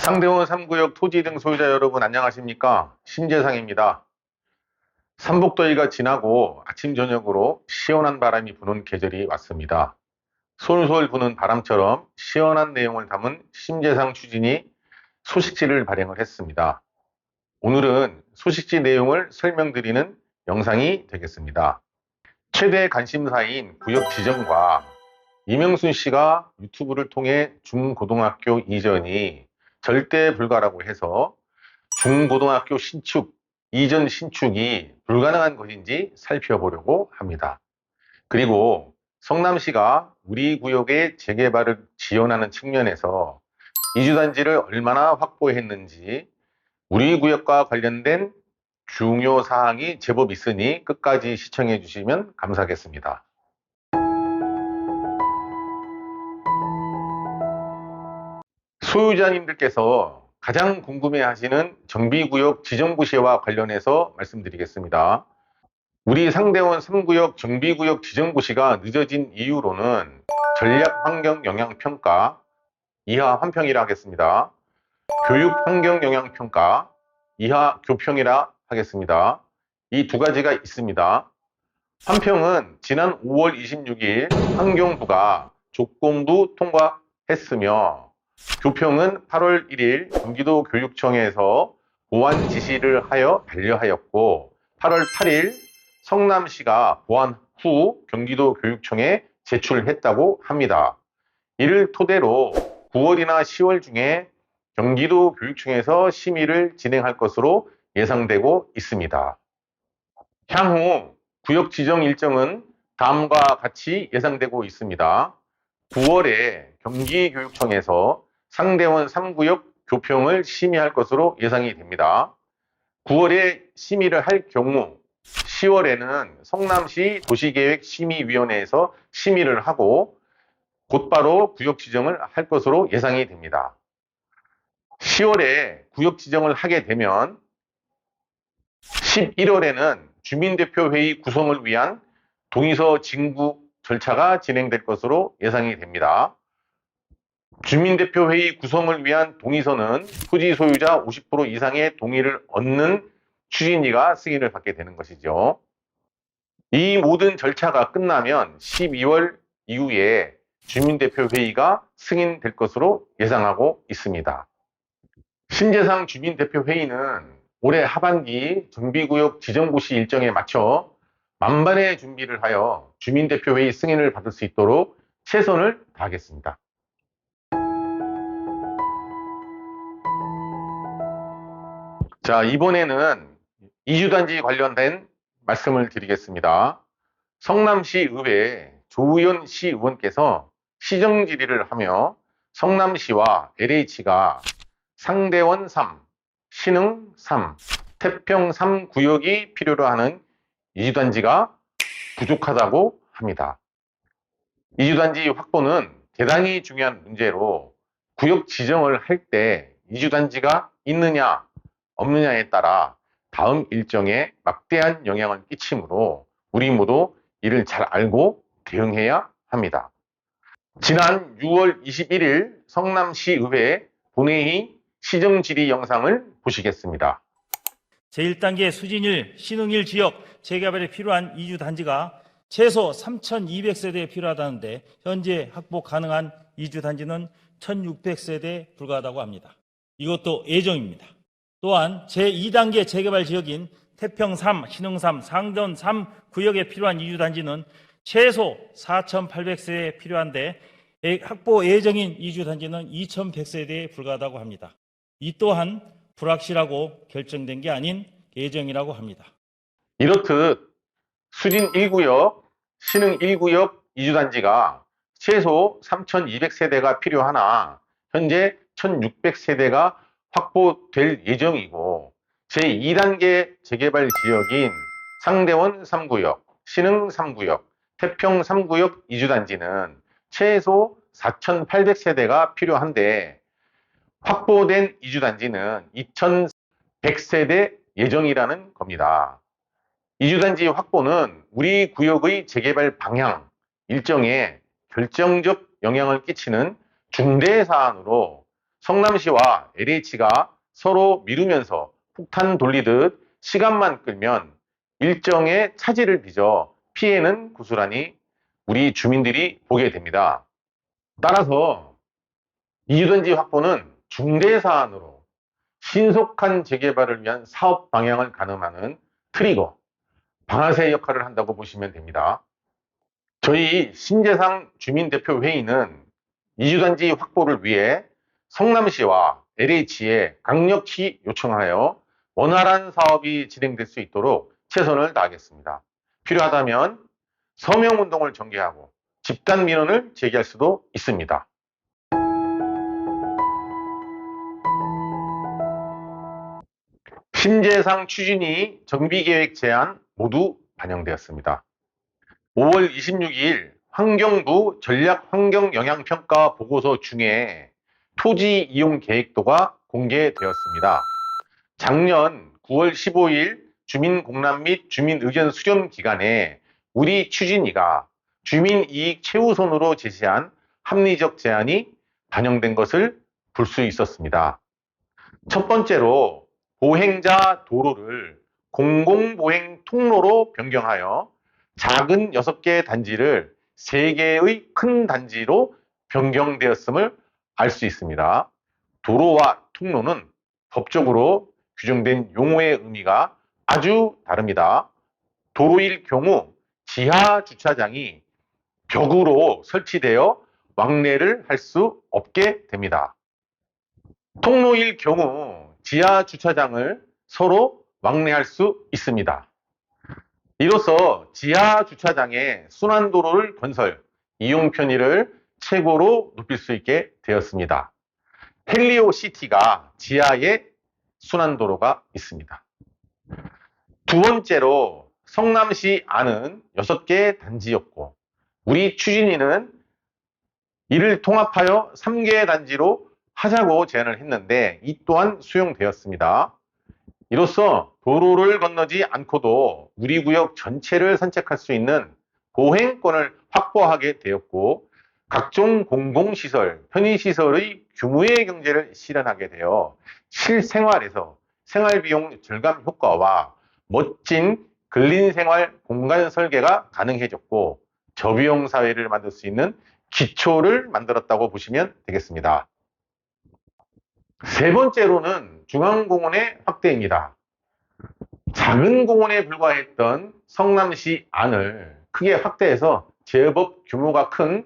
상대원 3구역 토지 등 소유자 여러분 안녕하십니까? 신재상입니다. 삼복더위가 지나고 아침 저녁으로 시원한 바람이 부는 계절이 왔습니다. 솔솔 부는 바람처럼 시원한 내용을 담은 신재상 추진이 소식지를 발행을 했습니다. 오늘은 소식지 내용을 설명드리는 영상이 되겠습니다. 최대 관심사인 구역 지정과 이명순 씨가 유튜브를 통해 중고등학교 이전이 절대 불가라고 해서 중고등학교 신축, 이전 신축이 불가능한 것인지 살펴보려고 합니다. 그리고 성남시가 우리 구역의 재개발을 지원하는 측면에서 이주단지를 얼마나 확보했는지 우리 구역과 관련된 중요 사항이 제법 있으니 끝까지 시청해 주시면 감사하겠습니다. 소유자님들께서 가장 궁금해하시는 정비구역 지정부시와 관련해서 말씀드리겠습니다. 우리 상대원 3구역 정비구역 지정부시가 늦어진 이유로는 전략환경영향평가, 이하 환평이라 하겠습니다. 교육환경영향평가, 이하 교평이라 하겠습니다. 이 두 가지가 있습니다. 환평은 지난 5월 26일 환경부가 조건부 통과했으며 교평은 8월 1일 경기도 교육청에서 보완 지시를 하여 반려하였고 8월 8일 성남시가 보완 후 경기도 교육청에 제출했다고 합니다. 이를 토대로 9월이나 10월 중에 경기도 교육청에서 심의를 진행할 것으로 예상되고 있습니다. 향후 구역 지정 일정은 다음과 같이 예상되고 있습니다. 9월에 경기교육청에서 상대원 3구역 교평을 심의할 것으로 예상이 됩니다. 9월에 심의를 할 경우 10월에는 성남시 도시계획심의위원회에서 심의를 하고 곧바로 구역 지정을 할 것으로 예상이 됩니다. 10월에 구역 지정을 하게 되면 11월에는 주민대표회의 구성을 위한 동의서 징구 절차가 진행될 것으로 예상이 됩니다. 주민대표회의 구성을 위한 동의서는 토지 소유자 50% 이상의 동의를 얻는 추진위가 승인을 받게 되는 것이죠. 이 모든 절차가 끝나면 12월 이후에 주민대표회의가 승인될 것으로 예상하고 있습니다. 신재상 주민대표회의는 올해 하반기 정비구역 지정부시 일정에 맞춰 만반의 준비를 하여 주민대표회의 승인을 받을 수 있도록 최선을 다하겠습니다. 자, 이번에는 이주단지 관련된 말씀을 드리겠습니다. 성남시 의회 조의원 시의원께서 시정 질의를 하며 성남시와 LH가 상대원 3, 신흥 3, 태평 3 구역이 필요로 하는 이주단지가 부족하다고 합니다. 이주단지 확보는 대단히 중요한 문제로 구역 지정을 할 때 이주단지가 있느냐 없느냐에 따라 다음 일정에 막대한 영향을 끼치므로 우리 모두 이를 잘 알고 대응해야 합니다. 지난 6월 21일 성남시의회 본회의 시정질의 영상을 보시겠습니다. 제1단계 수진일, 신흥일 지역 재개발에 필요한 이주단지가 최소 3,200세대에 필요하다는데 현재 확보 가능한 이주단지는 1,600세대에 불과하다고 합니다. 이것도 예정입니다. 또한 제2단계 재개발 지역인 태평 3, 신흥 3, 상전 3 구역에 필요한 이주단지는 최소 4,800세대에 필요한데 확보 예정인 이주단지는 2,100세대에 불과하다고 합니다. 이 또한 불확실하고 결정된 게 아닌 예정이라고 합니다. 이렇듯 수진 1구역, 신흥 1구역 이주단지가 최소 3,200세대가 필요하나 현재 1,600세대가 확보될 예정이고 제2단계 재개발 지역인 상대원 3구역, 신흥 3구역, 태평 3구역 이주단지는 최소 4,800세대가 필요한데 확보된 이주단지는 2,100세대 예정이라는 겁니다. 이주단지 확보는 우리 구역의 재개발 방향, 일정에 결정적 영향을 끼치는 중대 사안으로 성남시와 LH가 서로 미루면서 폭탄 돌리듯 시간만 끌면 일정의 차질을 빚어 피해는 고스란히 우리 주민들이 보게 됩니다. 따라서 이주단지 확보는 중대사안으로 신속한 재개발을 위한 사업 방향을 가늠하는 트리거, 방아쇠 역할을 한다고 보시면 됩니다. 저희 신재상 주민대표회의는 이주단지 확보를 위해 성남시와 LH에 강력히 요청하여 원활한 사업이 진행될 수 있도록 최선을 다하겠습니다. 필요하다면 서명운동을 전개하고 집단민원을 제기할 수도 있습니다. 신재상 추진위 정비계획 제안 모두 반영되었습니다. 5월 26일 환경부 전략환경영향평가 보고서 중에 토지 이용 계획도가 공개되었습니다. 작년 9월 15일 주민공람 및 주민의견 수렴 기간에 우리 추진위가 주민이익 최우선으로 제시한 합리적 제안이 반영된 것을 볼 수 있었습니다. 첫 번째로 보행자 도로를 공공보행 통로로 변경하여 작은 6개 단지를 3개의 큰 단지로 변경되었음을 알 수 있습니다. 도로와 통로는 법적으로 규정된 용어의 의미가 아주 다릅니다. 도로일 경우 지하 주차장이 벽으로 설치되어 왕래를 할 수 없게 됩니다. 통로일 경우 지하 주차장을 서로 왕래할 수 있습니다. 이로써 지하 주차장에 순환도로를 건설, 이용 편의를 최고로 높일 수 있게 되었습니다. 헬리오시티가 지하에 순환도로가 있습니다. 두 번째로 성남시 안은 6개 단지였고 우리 추진위는 이를 통합하여 3개 단지로 하자고 제안을 했는데 이 또한 수용되었습니다. 이로써 도로를 건너지 않고도 우리 구역 전체를 산책할 수 있는 보행권을 확보하게 되었고 각종 공공시설, 편의시설의 규모의 경제를 실현하게 되어 실생활에서 생활비용 절감 효과와 멋진 근린생활 공간 설계가 가능해졌고 저비용 사회를 만들 수 있는 기초를 만들었다고 보시면 되겠습니다. 세 번째로는 중앙공원의 확대입니다. 작은 공원에 불과했던 성남시 안을 크게 확대해서 제법 규모가 큰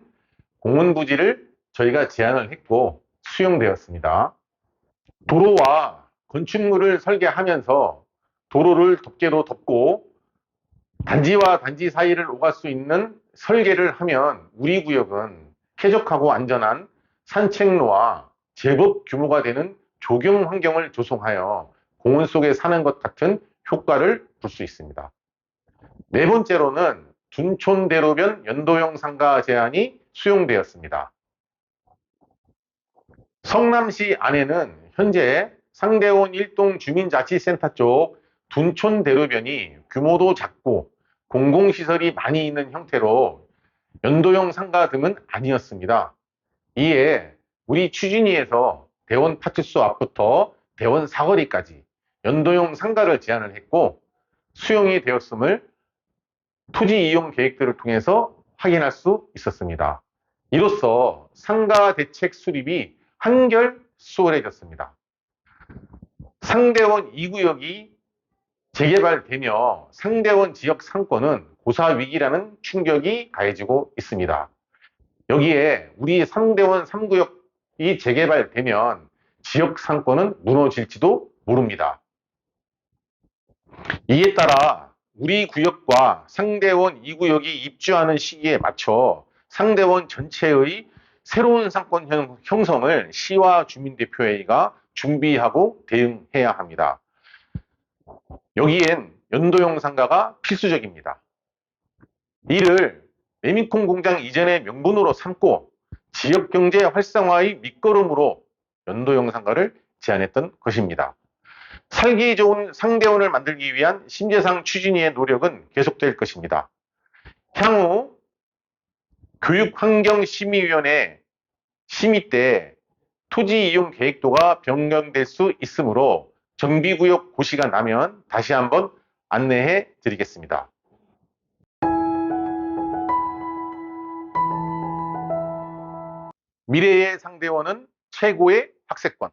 공원 부지를 저희가 제안을 했고 수용되었습니다. 도로와 건축물을 설계하면서 도로를 덮개로 덮고 단지와 단지 사이를 오갈 수 있는 설계를 하면 우리 구역은 쾌적하고 안전한 산책로와 제법 규모가 되는 조경 환경을 조성하여 공원 속에 사는 것 같은 효과를 볼 수 있습니다. 네 번째로는 둔촌대로변 연도형 상가 제안이 수용되었습니다. 성남시 안에는 현재 상대원 1동 주민자치센터 쪽 둔촌대로변이 규모도 작고 공공시설이 많이 있는 형태로 연도형 상가 등은 아니었습니다. 이에 우리 추진위에서 대원 파출소 앞부터 대원 사거리까지 연도형 상가를 제안을 했고 수용이 되었음을 토지 이용 계획들을 통해서 확인할 수 있었습니다. 이로써 상가 대책 수립이 한결 수월해졌습니다. 상대원 2구역이 재개발되며 상대원 지역 상권은 고사 위기라는 충격이 가해지고 있습니다. 여기에 우리 상대원 3구역이 재개발되면 지역 상권은 무너질지도 모릅니다. 이에 따라 우리 구역과 상대원 2구역이 입주하는 시기에 맞춰 상대원 전체의 새로운 상권 형성을 시와 주민대표회의가 준비하고 대응해야 합니다. 여기엔 연도형 상가가 필수적입니다. 이를 메미콩 공장 이전의 명분으로 삼고 지역경제 활성화의 밑거름으로 연도형 상가를 제안했던 것입니다. 살기 좋은 상대원을 만들기 위한 신재상 추진위의 노력은 계속될 것입니다. 향후 교육환경심의위원회 심의 때 토지 이용 계획도가 변경될 수 있으므로 정비구역 고시가 나면 다시 한번 안내해 드리겠습니다. 미래의 상대원은 최고의 학세권.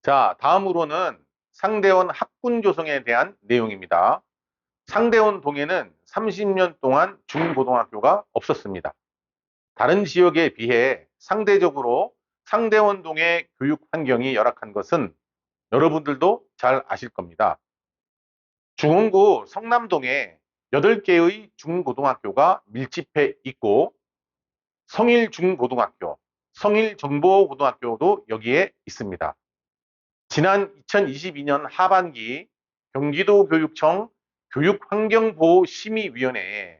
자, 다음으로는 상대원 학군 조성에 대한 내용입니다. 상대원 동에는 30년 동안 중고등학교가 없었습니다. 다른 지역에 비해 상대적으로 상대원동의 교육 환경이 열악한 것은 여러분들도 잘 아실 겁니다. 중원구 성남동에 8개의 중고등학교가 밀집해 있고 성일중고등학교, 성일정보고등학교도 여기에 있습니다. 지난 2022년 하반기 경기도교육청 교육환경보호심의위원회에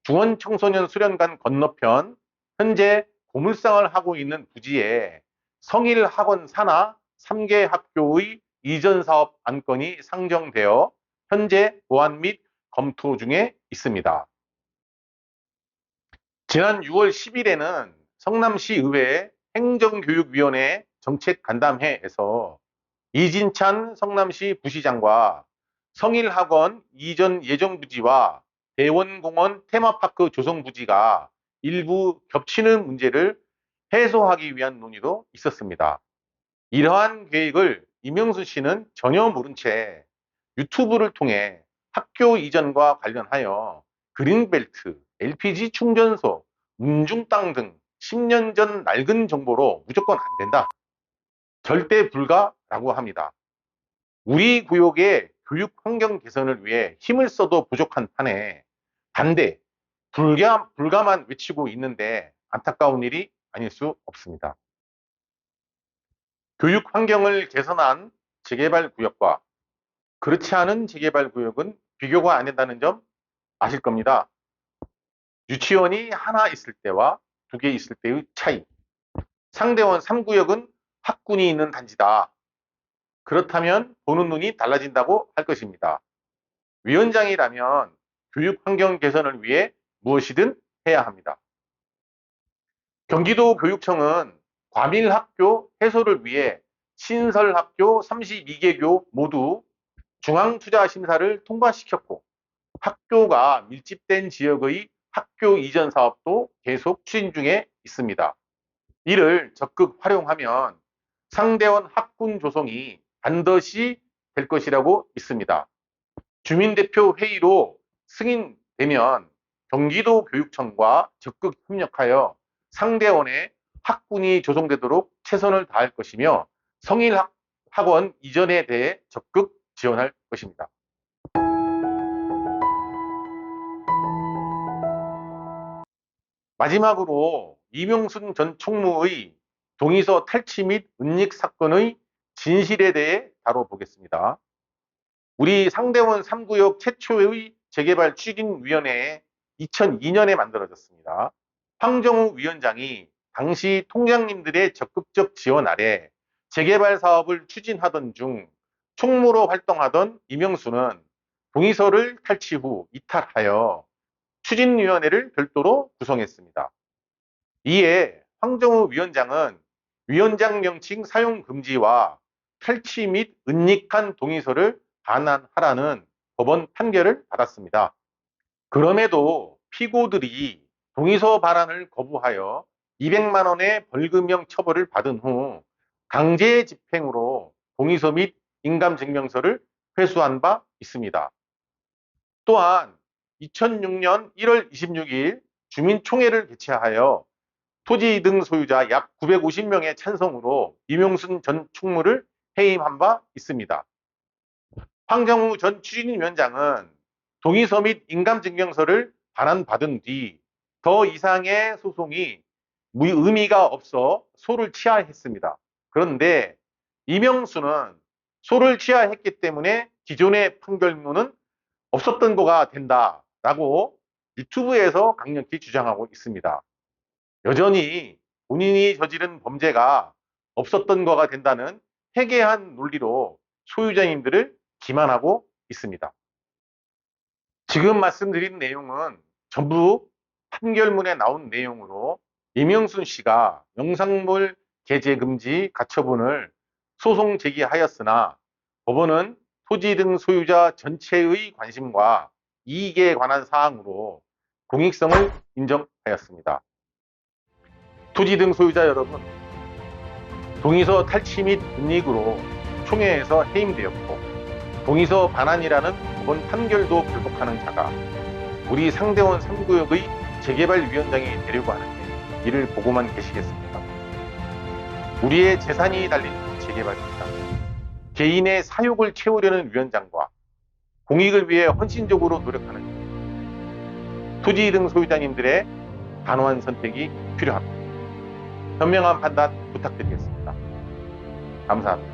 중원청소년 수련관 건너편 현재 고물상을 하고 있는 부지에 성일학원 산하 3개 학교의 이전 사업 안건이 상정되어 현재 보완 및 검토 중에 있습니다. 지난 6월 10일에는 성남시의회 행정교육위원회 정책간담회에서 이진찬 성남시 부시장과 성일학원 이전 예정부지와 대원공원 테마파크 조성부지가 일부 겹치는 문제를 해소하기 위한 논의도 있었습니다. 이러한 계획을 이명수 씨는 전혀 모른 채 유튜브를 통해 학교 이전과 관련하여 그린벨트, LPG 충전소, 운중 땅 등 10년 전 낡은 정보로 무조건 안 된다. 절대 불가라고 합니다. 우리 구역의 교육 환경 개선을 위해 힘을 써도 부족한 판에 반대, 불가만 외치고 있는데 안타까운 일이 아닐 수 없습니다. 교육 환경을 개선한 재개발 구역과 그렇지 않은 재개발 구역은 비교가 안 된다는 점 아실 겁니다. 유치원이 하나 있을 때와 2개 있을 때의 차이. 상대원 3구역은 학군이 있는 단지다. 그렇다면 보는 눈이 달라진다고 할 것입니다. 위원장이라면 교육 환경 개선을 위해 무엇이든 해야 합니다. 경기도교육청은 과밀학교 해소를 위해 신설학교 32개교 모두 중앙투자심사를 통과시켰고 학교가 밀집된 지역의 학교 이전 사업도 계속 추진 중에 있습니다. 이를 적극 활용하면 상대원 학군 조성이 반드시 될 것이라고 믿습니다. 주민대표 회의로 승인되면 경기도교육청과 적극 협력하여 상대원의 학군이 조성되도록 최선을 다할 것이며 성일학원 이전에 대해 적극 지원할 것입니다. 마지막으로 이명순 전 총무의 동의서 탈취 및 은닉 사건의 진실에 대해 다뤄보겠습니다. 우리 상대원 3구역 최초의 재개발 추진위원회에 2002년에 만들어졌습니다. 황정우 위원장이 당시 통장님들의 적극적 지원 아래 재개발 사업을 추진하던 중 총무로 활동하던 이명수는 동의서를 탈취 후 이탈하여 추진위원회를 별도로 구성했습니다. 이에 황정우 위원장은 위원장 명칭 사용 금지와 탈취 및 은닉한 동의서를 반환하라는 법원 판결을 받았습니다. 그럼에도 피고들이 동의서 반환을 거부하여 200만 원의 벌금형 처벌을 받은 후 강제 집행으로 동의서 및 인감증명서를 회수한 바 있습니다. 또한 2006년 1월 26일 주민총회를 개최하여 토지 등 소유자 약 950명의 찬성으로 이명순 전 총무를 해임한 바 있습니다. 황정우 전 추진위원장은 동의서 및 인감증명서를 반환받은 뒤 더 이상의 소송이 의미가 없어 소를 취하했습니다. 그런데 이명수는 소를 취하했기 때문에 기존의 판결문은 없었던 거가 된다라고 유튜브에서 강력히 주장하고 있습니다. 여전히 본인이 저지른 범죄가 없었던 거가 된다는 해괴한 논리로 소유자님들을 기만하고 있습니다. 지금 말씀드린 내용은 전부 판결문에 나온 내용으로 이명순 씨가 영상물 개재 금지 가처분을 소송 제기하였으나 법원은 토지 등 소유자 전체의 관심과 이익에 관한 사항으로 공익성을 인정하였습니다. 토지 등 소유자 여러분, 동의서 탈취 및 은닉으로 총회에서 해임되었고 동의서 반환이라는 법원 판결도 불복하는 자가 우리 상대원 3구역의 재개발위원장이 되려고 하는데 이를 보고만 계시겠습니까? 우리의 재산이 달린 재개발입니다. 개인의 사욕을 채우려는 위원장과 공익을 위해 헌신적으로 노력하는 토지 등 소유자님들의 단호한 선택이 필요합니다. 현명한 판단 부탁드리겠습니다. 감사합니다.